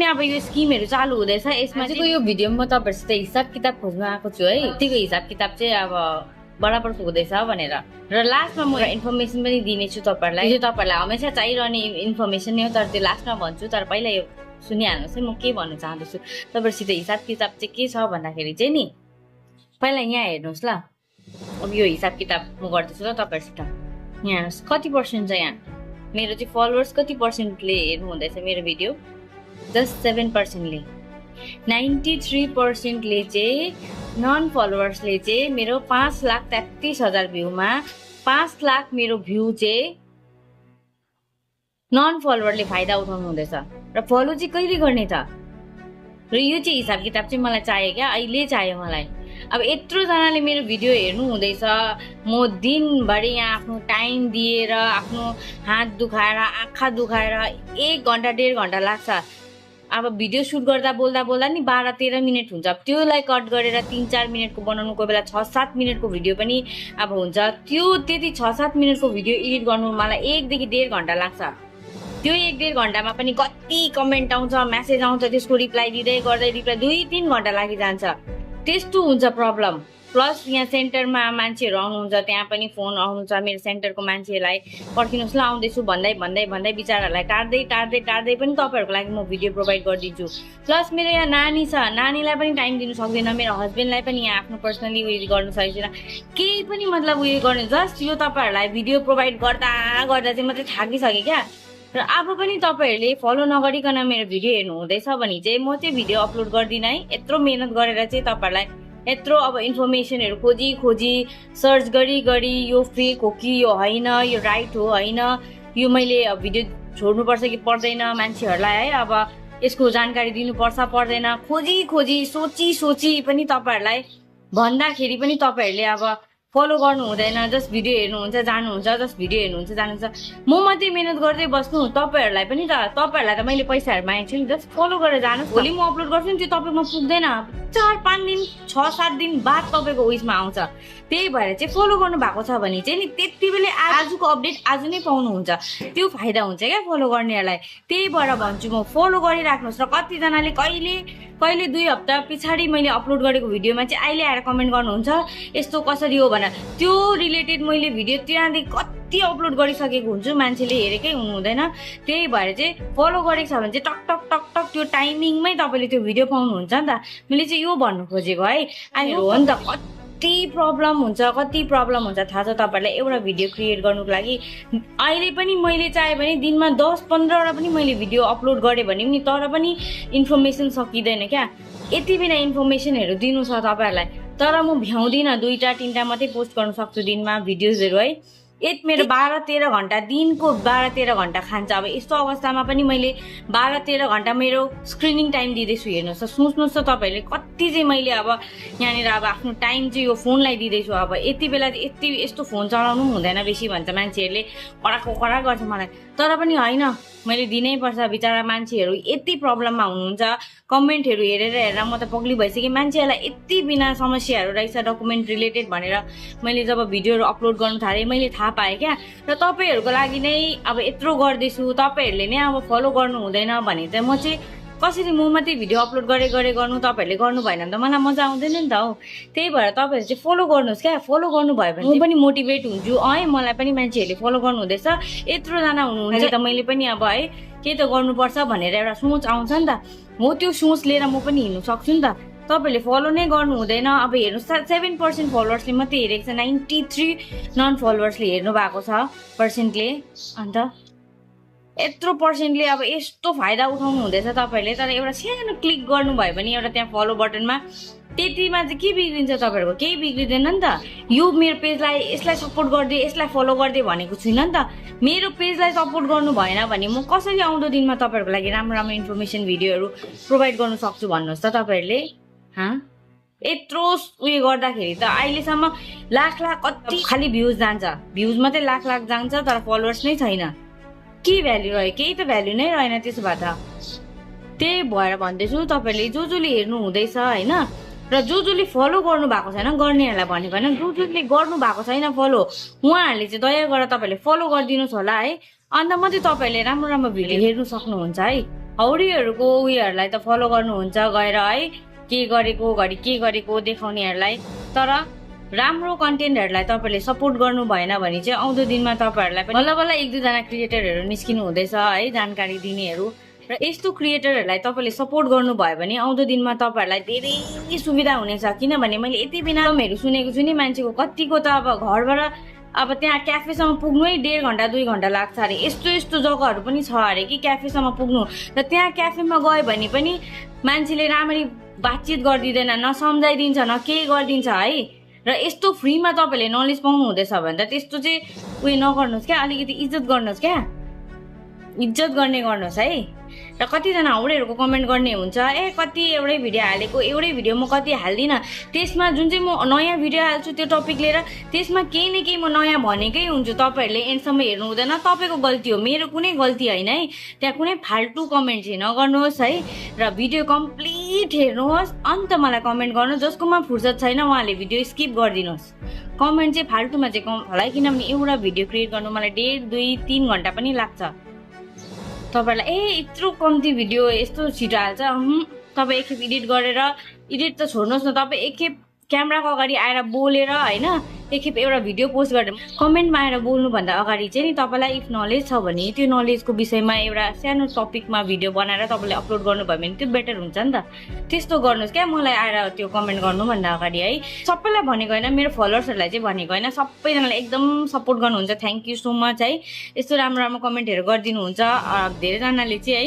पनि अब यो स्किमहरु चालु हुँदैछ यसमा चाहिँ यो भिडियोमा म तपाईहरुसित हिसाब किताब खोज्न आएको छु है त्यतिको हिसाब किताब चाहिँ अब बराबर पुग्दैछ भनेर र लास्टमा म इन्फर्मेसन पनि दिनेछु तपाईहरुलाई यो तपाईहरुलाई हमेशा चाहिरहने इन्फर्मेसन नै हो तर त्यो लास्टमा भन्छु तर पहिला यो सुनिहाल्नुस् है म के भन्न चाहन्छु तपाईहरुसित हिसाब किताब चाहिँ के छ भन्दाखेरि चाहिँ नि पहिला यहाँ हेर्नुस् ल अब यो हिसाब किताब म गर्दैछु ल तपाईहरुसित यहाँ हेर्नुस् कति पर्सेन्ट छ यहाँ मेरो चाहिँ फलोवर्स कति पर्सेन्टले हेर्नु हुँदैछ मेरो भिडियो जस्ट 7% ले 93% ले चाहिँ नन फलोवर्सले चाहिँ मेरो 5,33,000 भ्यूमा 5 लाख मेरो भ्यू चाहिँ नन फलोवरले फाइदा उठाउनु हुँदैछ र फलो चाहिँ कहिले गर्ने त र यो चाहिँ हिसाब किताब चाहिँ मलाई चाहियो क्या अहिले चाहियो मलाई अब यत्रो जनाले मेरो भिडियो हेर्नु हुँदैछ म दिनभरि यहाँ आफ्नो टाइम दिएर आफ्नो हात दुखाएर आँखा दुखाएर 1 घण्टा 1.5 घण्टा लाग्छ अब भिडियो सुट गर्दा बोल्दा बोल्दा नि 12-13 मिनेट हुन्छ त्योलाई कट गरेर 3-4 मिनेटको बनाउनु कोही बेला 6-7 मिनेटको भिडियो पनि अब हुन्छ त्यो त्यति 6-7 मिनेटको भिडियो एडिट गर्नु मलाई 1 देखि 1.5 घण्टा लाग्छ त्यो 1-1.5 घण्टामा पनि कति कमेन्ट आउँछ मेसेज आउँछ त्यसको रिप्लाई दिँदै गर्दै रिप्लाई 2-3 घण्टा लागिजान्छ त्यस्तो हुन्छ प्रब्लम प्लस यहाँ सेन्टरमा मान्छेहरु आउनुहुन्छ त्यहाँ पनि फोन आउँछ मेरो सेन्टरको मान्छेलाई पर्खिनुस् ल आउँदैछु भन्दै भन्दै भन्दै बिचारालाई टार्दै पनि तपाईहरुको लागि म भिडियो प्रोवाइड गर्दिन्छु प्लस मेरो यहाँ नानी छ नानीलाई पनि टाइम दिनु सक्दैन मेरो हस्बेन्डलाई पनि यहाँ आफ्नो पर्सनली उयो गर्न सकिदैन केही पनि मतलब उयो गर्ने जस्ट यो तपाईहरुलाई भिडियो प्रोवाइड गर्दा गर्दा चाहिँ म चाहिँ थाकिसके क्या र अब पनि तपाईहरुले फलो नगरिकन मेरो भिडियो हेर्नु हुँदैछ भने चाहिँ म चाहिँ भिडियो अपलोड गर्दिन है यत्रो मेहनत गरेर चाहिँ तपाईहरुलाई यत्रो अब इन्फर्मेसनहरु खोजी सर्च गरी यो फेक हो कि यो हैन यो राइट हो हैन यो मैले भिडियो छोड्नु पर्छ कि पर्दैन मान्छेहरुलाई है अब यसको जानकारी दिनु पर्छ पर्दैन खोजी सोची पनि तपाईहरुलाई भन्दाखेरि पनि तपाईहरुले अब फलो गर्नु हुँदैन जस्ट भिडियो हेर्नुहुन्छ जानुहुन्छ जस्ट भिडियो हेर्नुहुन्छ जानुहुन्छ म मात्रै मेहनत गर्दै बस्नु तपाईहरुलाई पनि त तपाईहरुलाई त मैले पैसाहरु मागेको छु नि जस्ट फलो गरेर जानुस् भोलि म अपलोड गर्छु नि त्यो तपाईकोमा पुग्दैन 4-5 दिन 6-7 दिन बाद तपाईको उइसमा आउँछ त्यही भएर चाहिँ फलो गर्नु भएको छ भने चाहिँ नि त्यतिबेला आजको अपडेट आज नै पाउनुहुन्छ त्यो फाइदा हुन्छ क्या फलो गर्नेहरुलाई त्यही भएर भन्छु म फलो गरिराख्नुस् र कति जनाले कहिले 2 हप्ता पछाडी मैले अपलोड गरेको भिडियोमा चाहिँ अहिले आएर कमेन्ट गर्नुहुन्छ यस्तो कसरी हो भनेर त्यो रिलेटेड मैले भिडियो त्यहाँदेखि कति अपलोड गरिसकेको हुन्छु मान्छेले हेरेकै हुनु हुँदैन त्यही भएर चाहिँ फलो गरेको छ भने चाहिँ टक टक त्यो टाइमिङमै तपाईले त्यो भिडियो पाउनुहुन्छ नि त मैले चाहिँ यो भन्नु खोजेको है अनि हो नि त कति प्रब्लम हुन्छ थाहा छ तपाईहरुलाई एउटा भिडियो क्रिएट गर्नुको लागि अहिले पनि मैले चाहे भने दिनमा 10-15 वटा पनि मैले भिडियो अपलोड गरे भने पनि तर पनि इन्फर्मेसन सकिदैन क्या यति बिना इन्फर्मेसनहरु दिनु छ तपाईहरुलाई तर म भ्याउँदिन 2-3टा मात्रै पोस्ट गर्न सक्छु दिनमा भिडियोजहरु है मेरो 12-13 घण्टा दिनको 12-13 घण्टा खान्छ अब यस्तो अवस्थामा पनि मैले 12-13 घण्टा मेरो स्क्रिनिङ टाइम दिँदैछु हेर्नुहोस् सोच्नुहोस् त तपाईहरुले कति चाहिँ मैले अब यहाँनिर अब आफ्नो टाइम चाहिँ यो फोनलाई दिँदैछु अब यति बेला यस्तो फोन चलाउनु हुँदैन बेसी भन्छ मान्छेहरुले कडाको गर्छ मलाई तर पनि हैन मैले दिनै पर्छ बिचारा मान्छेहरु यति प्रब्लममा हुनुहुन्छ कमेन्टहरु हेरेर म त पग्ली भइसके मान्छेहरुलाई यति बिना समस्याहरु रहेछ डकुमेन्ट रिलेटेड भनेर मैले जब भिडियोहरु अपलोड गर्न थाले मैले थाहा पाएँ क्या र तपाईहरुको लागि नै अब यत्रो गर्दैछु तपाईहरुले नै अब फलो गर्नु हुँदैन भने चाहिँ म चाहिँ कसरी म मात्रै भिडियो अपलोड गरे गर्नु तपाईहरुले गर्नु भएन भने त मलाई मजा आउँदैन नि त हो त्यही भएर तपाईहरु चाहिँ फलो गर्नुस् क्या फलो गर्नु भयो भने म पनि मोटिभेट हुन्छु मलाई पनि मान्छेहरुले फलो गर्नु हुँदैछ यत्रो जना हुनुहुन्छ त मैले पनि अब है के त गर्नुपर्छ भनेर एउटा सोच आउँछ नि त हो त्यो सोच लिएर म पनि हिँड्नु सक्छु नि त तपाईहरुले फलो नै गर्नु हुँदैन अब हेर्नुस् 7% फलोवर्सले मात्रै हेरेको छ 93 नन फलोवर्सले हेर्नु भएको छ पर्सेन्टले अन्त यत्रो पर्सेन्टले अब यस्तो फाइदा उठाउनु हुँदैछ तपाईहरुले तर एउटा सानो क्लिक गर्नु भयो भने एउटा त्यहाँ फलो बटनमा त्यतिमा चाहिँ के बिग्रिन्छ तपाईहरुको केही बिग्रिदैन नि त यो मेरो पेजलाई यसलाई सपोर्ट गर्दै यसलाई फलो गर्दै भनेको छुइन नि त मेरो पेजलाई सपोर्ट गर्नु भएन भने म कसरी आउँदो दिनमा तपाईहरुको लागि राम्रो इन्फर्मेसन भिडियोहरु प्रोवाइड गर्न सक्छु भन्नुस् त तपाईहरुले यत्रो उयो गर्दाखेरि त अहिलेसम्म लाख कति खाली भ्यूज जान्छ भ्यूज मात्रै लाख जान्छ तर फलोवर्स नै छैन के भ्यालु रह्यो केही त भ्यालु नै रहेन त्यसो भए त त्यही भएर भन्दैछु तपाईहरुले जसले हेर्नु हुँदैछ हैन र जसले फलो गर्नु भएको छैन गर्नेहरुलाई भनेको हैन जसले गर्नु भएको छैन फलो उहाँहरुले चाहिँ दया गरेर तपाईहरुले फलो गरिदिनुस् होला है अन्त मात्रै तपाईहरुले राम्रो भिडियो हेर्नु सक्नुहुन्छ है हौडीहरूको उयोहरूलाई त फलो गर्नुहुन्छ गएर है, के गरेको घरि के गरेको देखाउनेहरूलाई। तर राम्रो कन्टेन्टहरूलाई तपाईँहरूले सपोर्ट गर्नु भएन भने चाहिँ आउँदो दिनमा तपाईँहरूलाई पनि बल्ल बल्ल 1-2 जना क्रिएटरहरू निस्किनु हुँदैछ है, जानकारी दिनेहरू। र यस्तो क्रिएटरहरूलाई तपाईँले सपोर्ट गर्नुभयो भने आउँदो दिनमा तपाईँहरूलाई धेरै सुविधा हुनेछ। किनभने मैले यति बिनामहरू सुनेको छु नि, मान्छेको कतिको त अब घरबाट अब त्यहाँ क्याफेसम्म पुग्नै 1.5 घन्टा 2 घन्टा लाग्छ अरे। यस्तो यस्तो जग्गाहरू पनि छ अरे कि क्याफेसम्म पुग्नु। र त्यहाँ क्याफेमा गयो भने पनि मान्छेले राम्ररी बातचित गरिदिँदैन, न सम्झाइदिन्छ न केही गरिदिन्छ है। र यस्तो फ्रीमा तपाईँले नलेज पाउनु हुँदैछ भने त त्यस्तो चाहिँ उयो नगर्नुहोस् क्या, अलिकति इज्जत गर्नुहोस् क्या, इज्जत गर्ने गर्नुहोस् है। र कतिजना हाउडेहरूको कमेन्ट गर्ने हुन्छ, कति एउटै भिडियो हालेको, एउटै भिडियो म कति हाल्दिनँ, त्यसमा जुन चाहिँ म नयाँ भिडियो हाल्छु त्यो टपिक लिएर त्यसमा केही न केही म नयाँ भनेकै हुन्छु। तपाईँहरूले एन्डसम्म हेर्नु हुँदैन, तपाईँको गल्ती हो, मेरो कुनै गल्ती होइन है। त्यहाँ कुनै फाल्टु कमेन्ट चाहिँ नगर्नुहोस् है। र भिडियो कम्प्लिट हेर्नुहोस्, अन्त मलाई कमेन्ट गर्नुहोस्। जसकोमा फुर्सद छैन उहाँले भिडियो स्किप गरिदिनुहोस्। कमेन्ट चाहिँ फाल्टुमा चाहिँ कम होला है, किनभने एउटा भिडियो क्रिएट गर्नु मलाई 1.5, 2, 3 घन्टा पनि लाग्छ। तपाईँहरूलाई यत्रो कम्ती भिडियो यस्तो छिटो हाल्छ, तपाईँ एकखेप एडिट गरेर, एडिट त छोड्नुहोस् न, तपाईँ एकखेप क्यामेराको अगाडि आएर बोलेर होइन, एकखेप एउटा भिडियो पोस्ट गरेर कमेन्टमा आएर बोल्नुभन्दा अगाडि चाहिँ नि तपाईँलाई इफ नलेज छ भने त्यो नलेजको विषयमा एउटा सानो टपिकमा भिडियो बनाएर तपाईँले अपलोड गर्नुभयो भने त्यो बेटर हुन्छ नि त। त्यस्तो गर्नुहोस् क्या, मलाई आएर त्यो कमेन्ट गर्नुभन्दा अगाडि है। सबैलाई भनेको होइन, मेरो फलोवर्सहरूलाई चाहिँ भनेको होइन, सबैजनालाई एकदम सपोर्ट गर्नुहुन्छ। थ्याङ्क यू सो मच है। यस्तो राम्रो राम्रो कमेन्टहरू गरिदिनुहुन्छ। धेरैजनाले चाहिँ है,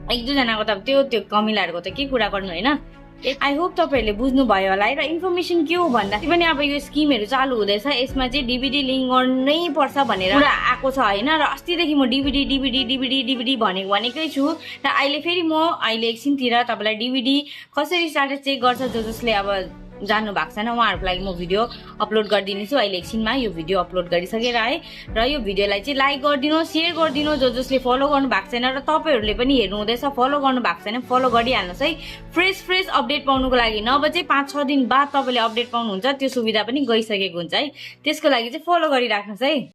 1-2 जनाको त त्यो कमिलाहरूको त के कुरा गर्नु होइन। आई होप तपाईँहरूले बुझ्नुभयो होला है। र इन्फर्मेसन के हो भन्दा पनि अब यो स्किमहरू चालु हुँदैछ, यसमा चाहिँ डिभिडी लिङ्क गर्नै पर्छ भनेर कुरा आएको छ होइन। र अस्तिदेखि म डिभिडी भनेकै छु। र अहिले एकछिनतिर तपाईँलाई डिभिडी कसरी स्टाटस चेक गर्छ जसले अब जान्नु भएको छैन उहाँहरूको लागि म भिडियो अपलोड गरिदिनेछु। अहिले एकछिनमा यो भिडियो अपलोड गरिसकेर है। र यो भिडियोलाई चाहिँ लाइक गरिदिनुहोस्, सेयर गरिदिनुहोस् जसले फलो गर्नु भएको छैन। र तपाईँहरूले पनि हेर्नु हुँदैछ, फलो गर्नु भएको छैन फलो गरिहाल्नुहोस् है। फ्रेस अपडेट पाउनुको लागि, नभए चाहिँ 5-6 दिन बाद तपाईँले अपडेट पाउनुहुन्छ, त्यो सुविधा पनि गइसकेको हुन्छ है। त्यसको लागि चाहिँ फलो गरिराख्नुहोस् है।